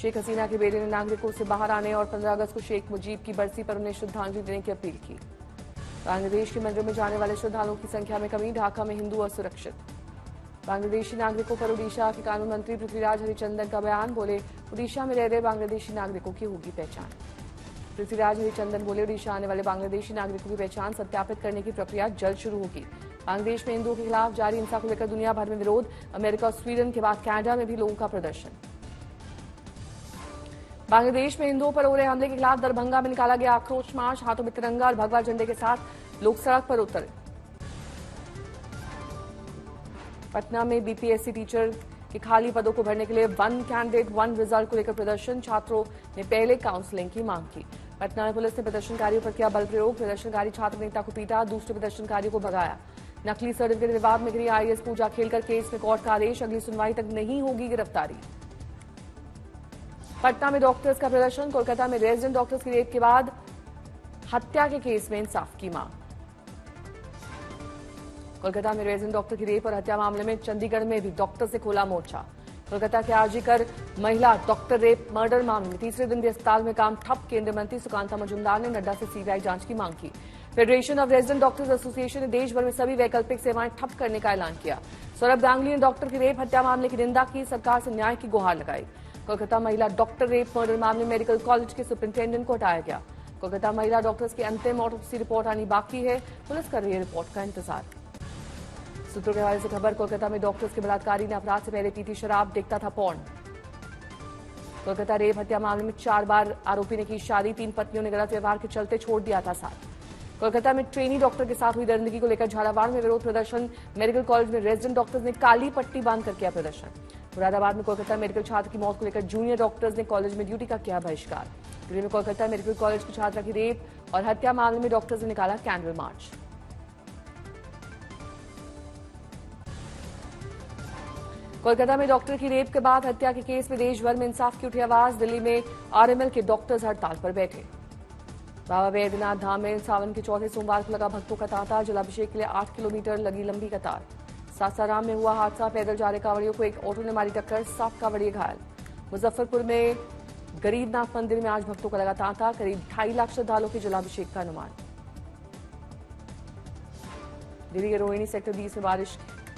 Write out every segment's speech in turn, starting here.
शेख हसीना के बेटे ने नागरिकों से बाहर आने और 15 अगस्त को शेख मुजीब की बरसी पर उन्हें श्रद्धांजलि देने की अपील की। बांग्लादेश के मंदिरों में जाने वाले श्रद्धालुओं की संख्या में कमी, ढाका में हिंदू असुरक्षित। बांग्लादेशी नागरिकों पर ओडिशा के कानून मंत्री पृथ्वीराज हरिचंदन का बयान, बोले ओडिशा में रह रहे बांग्लादेशी नागरिकों की होगी पहचान। पृथ्वीराज हरिचंदन बोले ओडिशा आने वाले बांग्लादेशी नागरिकों की पहचान सत्यापित करने की प्रक्रिया जल्द शुरू होगी। बांग्लादेश में हिंदुओं के खिलाफ जारी हिंसा को लेकर दुनिया भर में विरोध, अमेरिका और स्वीडन के बाद कनाडा में भी लोगों का प्रदर्शन। बांग्लादेश में हिंदुओं पर हो रहे हमले के खिलाफ दरभंगा में निकाला गया आक्रोश मार्च, हाथों में तिरंगा और भगवा झंडे के साथ लोग सड़क पर उतरे। पटना में बीपीएससी टीचर के खाली पदों को भरने के लिए 1 कैंडिडेट 1 रिजल्ट को लेकर प्रदर्शन, छात्रों ने पहले काउंसलिंग की मांग की। पटना में पुलिस ने प्रदर्शनकारियों पर किया बल प्रयोग, प्रदर्शनकारी छात्र नेता को पीटा, दूसरे प्रदर्शनकारियों को भगाया। नकली सर्टिफिकेट विवाद में गिरी आईएएस पूजा खेलकर, केस में कोर्ट का आदेश, अगली सुनवाई तक नहीं होगी गिरफ्तारी। पटना में डॉक्टर्स का प्रदर्शन, कोलकाता में रेजिडेंट डॉक्टर्स की रेप के बाद हत्या के केस में इंसाफ की मांग। कोलकाता में रेजिडेंट डॉक्टर की रेप और हत्या मामले में चंडीगढ़ में भी डॉक्टर से खोला मोर्चा। कोलकाता के आरजीकर महिला डॉक्टर रेप मर्डर मामले में तीसरे दिन भी अस्पताल में काम ठप, केंद्रीय मंत्री सुकांता मजूमदार ने नड्डा से सीबीआई जांच की मांग की। Federation of resident doctors association ने देश भर में सभी वैकल्पिक सेवाएं ठप करने का ऐलान किया। सौरभ गांगुली ने डॉक्टर की रेप हत्या मामले की निंदा की, सरकार से न्याय की गुहार लगाई। कोलकाता महिला डॉक्टर रेप मर्डर मामले में मेडिकल कॉलेज के सुपरिंटेंडेंट को हटाया गया। कोलकाता महिला डॉक्टर्स की अंतिम ऑटोप्सी रिपोर्ट आनी बाकी है, पुलिस कर रही है रिपोर्ट का इंतजार। सूत्रों के हवाले से खबर, कोलकाता में डॉक्टर्स के बलात्कारी ने अपराध से पहले पीती शराब, देखता था पॉर्न। कोलकाता रेप हत्या मामले में 4 बार आरोपी ने की शादी, 3 पत्नियों ने गलत व्यवहार के चलते छोड़ दिया था साथ। कोलकाता में ट्रेनी डॉक्टर के साथ हुई दरिंदगी को लेकर झालावाड़ में विरोध प्रदर्शन, मेडिकल कॉलेज में रेजिडेंट डॉक्टर्स ने काली पट्टी बांधकर किया प्रदर्शन। मुरादाबाद में कोलकाता मेडिकल छात्र की मौत को लेकर जूनियर डॉक्टर्स ने कॉलेज में ड्यूटी का किया बहिष्कार। दिल्ली में कोलकाता मेडिकल कॉलेज की छात्रा की रेप और हत्या मामले में डॉक्टर्स ने निकाला कैंडल मार्च। कोलकाता में डॉक्टर की रेप के बाद हत्या के केस में देश भर में इंसाफ की उठी आवाज, दिल्ली में आरएमएल के डॉक्टर्स हड़ताल पर बैठे। बाबा बैद्यनाथ धाम में सावन के चौथे सोमवार को लगा भक्तों का तांता, जलाभिषेक के लिए 8 किलोमीटर लगी लंबी कतार। सासाराम में हुआ हादसा, पैदल जा रहे कांवड़ियों को एक ऑटो ने मारी टक्कर, 7 कांवड़िए घायल। मुजफ्फरपुर में गरीबनाथ मंदिर में आज भक्तों का लगा तांता, करीब 2.5 लाख श्रद्धालुओं के जलाभिषेक का अनुमान। दिल्ली के रोहिणी सेक्टर 20 में बारिश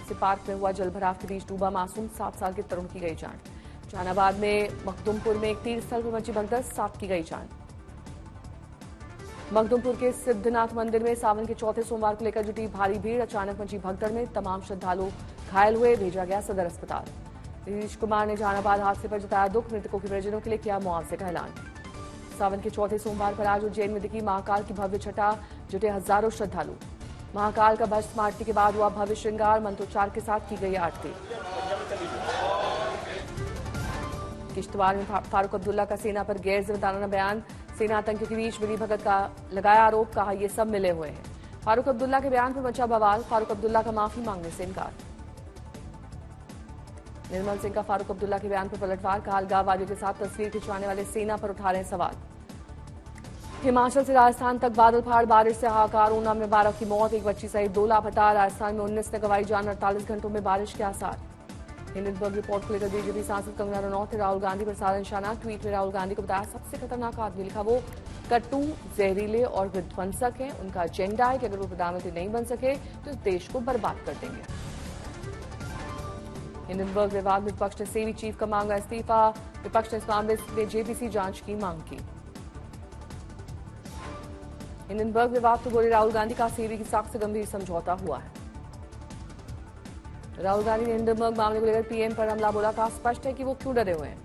से पार्क में हुआ जलभराव के बीच डूबा मासूम, 7 साल के तरुण की गई जान। जहानाबाद में मखदुमपुर में एक तीर्थ स्थल पर मची भगदड़, 7 की गई जान। मखदुमपुर के सिद्धनाथ मंदिर में सावन के चौथे सोमवार को लेकर जुटी भारी भीड़, अचानक मची भगदड़ में तमाम श्रद्धालु घायल हुए, भेजा गया सदर अस्पताल। नीतीश कुमार ने जहानाबाद हादसे पर जताया दुख, मृतकों के परिजनों के लिए किया मुआवजे का ऐलान। सावन के चौथे सोमवार पर आज उज्जैन में दिखी महाकाल की भव्य छटा, जुटे हजारों श्रद्धालु। महाकाल का भस्म आरती के बाद हुआ भव्य श्रृंगार, मंत्रोच्चार के साथ की गई आरती। किश्तवाड़ में फारूक अब्दुल्ला का सेना पर गैर जिम्मेदाराना बयान, सेना आतंकियों के बीच मिली भगत का लगाया आरोप, कहा ये सब मिले हुए हैं। फारूक अब्दुल्ला के बयान पर मचा बवाल, फारूक अब्दुल्ला का माफी मांगने से इनकार। निर्मल सिंह का फारूक अब्दुल्ला के बयान पर पलटवार, कहा अलगाववादियों के साथ तस्वीर खिंचवाने वाले सेना पर उठा रहे हैं सवाल। हिमाचल से राजस्थान तक बादल फाड़, बारिश से हाहाकार, ऊना में 12 की मौत, एक बच्ची सहित 2 लापता। राजस्थान में 19 ने गंवाई जान, 48 घंटों में बारिश के आसार। हिंडनबर्ग रिपोर्ट को लेकर बीजेपी सांसद कंगना रनौत ने राहुल गांधी पर साधा निशाना, ट्वीट में राहुल गांधी को बताया सबसे खतरनाक आदमी, लिखा वो कट्टू, जहरीले और विध्वंसक हैं। उनका एजेंडा है कि अगर वो प्रधानमंत्री नहीं बन सके तो इस देश को बर्बाद कर देंगे। हिंडनबर्ग विवाद में विपक्ष ने सेबी चीफ का मांगा इस्तीफा, विपक्ष ने इस मामले में जेपीसी जांच की मांग की। हिंडनबर्ग विवाद को बोले राहुल गांधी का सेबी की साख से गंभीर समझौता हुआ है। राहुल गांधी ने हिंडनबर्ग मामले को लेकर पीएम पर हमला बोला, कहा स्पष्ट है कि वो क्यों डरे हुए हैं।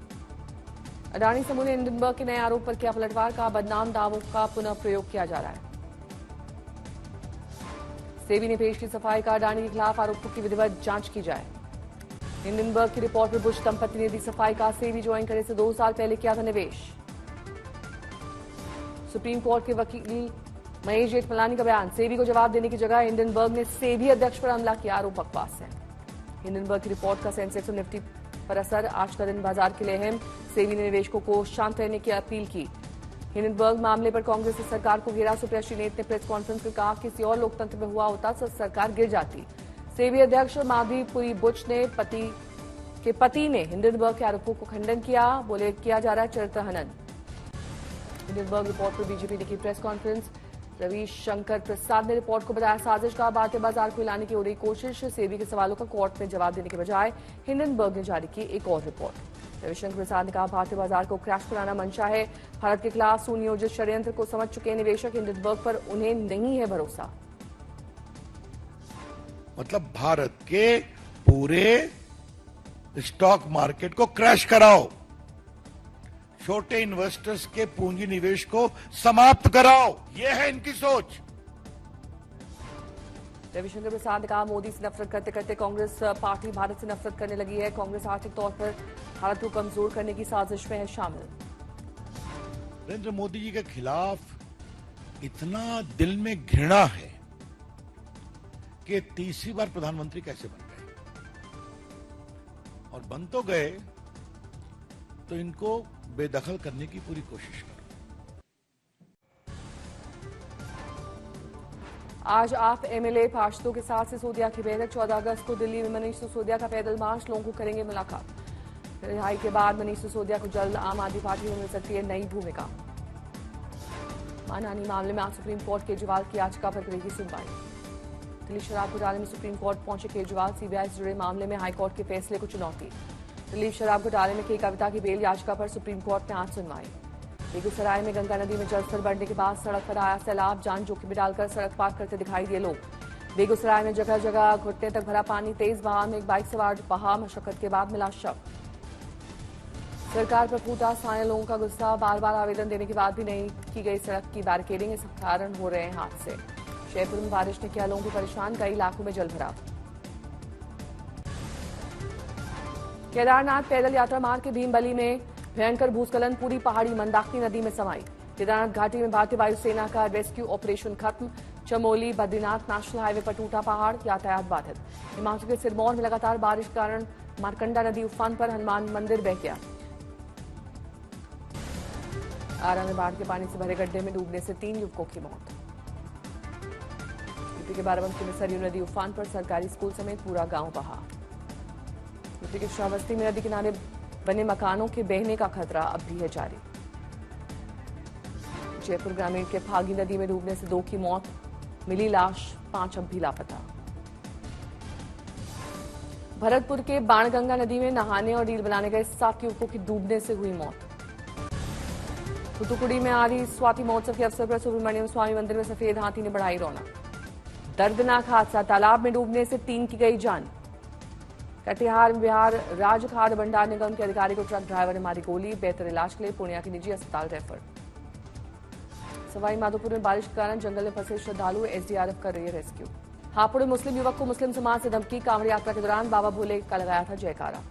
अडानी समूह ने हिंडनबर्ग के नए आरोप पर किया पलटवार, कहा बदनाम दावों का पुनः प्रयोग किया जा रहा है। सेबी ने पेश की सफाई, का अडानी के खिलाफ आरोपों की विधिवत जांच की जाए। हिंडनबर्ग की रिपोर्ट पर बुश दंपति ने दी सफाई, का सेबी ज्वाइन करे से 2 साल पहले किया था निवेश। सुप्रीम कोर्ट के वकील महेश जेठमलानी का बयान, सेबी को जवाब देने की जगह हिंडनबर्ग ने सेबी अध्यक्ष पर हमला किया, आरोप बकवास है। हिंडनबर्ग की रिपोर्ट का सेंसेक्स और निफ्टी पर असर, आज का दिन बाजार के लिए अहम, सेबी ने निवेशकों को शांत रहने की अपील की। हिंडनबर्ग मामले पर कांग्रेस ने सरकार को घेरा, सुप्रिया नेत ने प्रेस कॉन्फ्रेंस में कहा किसी और लोकतंत्र में हुआ होता तो सरकार गिर जाती। सेबी अध्यक्ष माधवी पुरी बुच ने पति के पति ने हिंडनबर्ग के आरोपों को खंडन किया। बोले किया जा रहा है चरित्र हनन। हिंडनबर्ग रिपोर्ट पर बीजेपी ने की प्रेस कॉन्फ्रेंस। रविशंकर प्रसाद ने रिपोर्ट को बताया साजिश। का भारतीय बाजार को हिलाने की हो रही कोशिश। सेबी के सवालों का कोर्ट में जवाब देने के बजाय हिंडनबर्ग ने जारी की एक और रिपोर्ट। रविशंकर प्रसाद ने कहा भारतीय बाजार को क्रैश कराना मंशा है। भारत के खिलाफ सुनियोजित षड्यंत्र को समझ चुके निवेशक। हिंडनबर्ग पर उन्हें नहीं है भरोसा। मतलब भारत के पूरे स्टॉक मार्केट को क्रैश कराओ, छोटे इन्वेस्टर्स के पूंजी निवेश को समाप्त कराओ, यह है इनकी सोच। रविशंकर प्रसाद ने कहा मोदी से नफरत करते करते कांग्रेस पार्टी भारत से नफरत करने लगी है। कांग्रेस आर्थिक तौर पर भारत को कमजोर करने की साजिश में है शामिल। नरेंद्र मोदी जी के खिलाफ इतना दिल में घृणा है कि तीसरी बार प्रधानमंत्री कैसे बन गए, और बन तो गए तो इनको बेदखल करने की पूरी कोशिश करो। आज आप एमएलए पार्षदों के साथ सिसोदिया की बैठक। 14 अगस्त को दिल्ली में मनीष सिसोदिया का पैदल मार्च। लोगों को करेंगे मुलाकात। रिहाई के बाद मनीष सिसोदिया को जल्द आम आदमी पार्टी में मिल सकती है नई भूमिका। मानहानि मामले में आज सुप्रीम कोर्ट केजरीवाल की याचिका पर करेगी सुनवाई। दिल्ली शराब घोटाले में सुप्रीम कोर्ट पहुंचे केजरीवाल। सीबीआई से जुड़े मामले में हाईकोर्ट के फैसले को चुनौती। दिल्ली शराब घोटाले में के कविता की बेल याचिका पर सुप्रीम कोर्ट ने आज सुनवाई। बेगूसराय में गंगा नदी में जलस्तर बढ़ने के बाद सड़क पर आया सैलाब। जान जोखिम में डालकर सड़क पार करते दिखाई दिए लोग। बेगूसराय में जगह जगह घुटने तक भरा पानी। तेज बहाव में एक बाइक सवार बहा। मशक्कत के बाद मिला शव। सरकार पर फूटा स्थानीय लोगों का गुस्सा। बार बार आवेदन देने के बाद भी नहीं की गई सड़क की बैरिकेडिंग। इस कारण हो रहे हैं हादसे। जयपुर में बारिश ने किया लोगों को परेशान। कई इलाकों में जलभराव। केदारनाथ पैदल यात्रा मार्ग के भीमबली में भयंकर भूस्खलन। पूरी पहाड़ी मंदाकिनी नदी में समाई। केदारनाथ घाटी में भारतीय वायुसेना का रेस्क्यू ऑपरेशन खत्म। चमोली बद्रीनाथ नेशनल हाईवे पर टूटा पहाड़। यातायात बाधित। हिमाचल के सिरमौर में लगातार बारिश के कारण मारकंडा नदी उफान पर। हनुमान मंदिर बह गया। आरा में बाढ़ के पानी से भरे गड्ढे में डूबने से 3 युवकों की मौत। यूपी के बाराबंकी में सरयू नदी उफान पर। सरकारी स्कूल समेत पूरा गांव बहा। यूपी के श्रावस्ती में नदी किनारे बने मकानों के बहने का खतरा अब भी है जारी। जयपुर ग्रामीण के फागी नदी में डूबने से 2 की मौत। मिली लाश, 5 अब भी लापता। भरतपुर के बाणगंगा नदी में नहाने और रील बनाने गए 7 युवकों की डूबने से हुई मौत। थूथुकुड़ी में आ रही स्वाति महोत्सव के अवसर पर सुब्रमण्यम स्वामी मंदिर में सफेद हाथी ने बढ़ाई रौनक। दर्दनाक हादसा। तालाब में डूबने से 3 की गई जान। कटिहार में बिहार राज्य खाद्य भंडार निगम के अधिकारी को ट्रक ड्राइवर ने मारी गोली। बेहतर इलाज के लिए पूर्णिया के निजी अस्पताल रेफर। सवाई माधोपुर में बारिश के कारण जंगल में फंसे श्रद्धालु। एसडीआरएफ कर रही है रेस्क्यू। हापुड़ में मुस्लिम युवक को मुस्लिम समाज से धमकी। कांवड़ यात्रा के दौरान बाबा भोले का लगाया था जयकारा।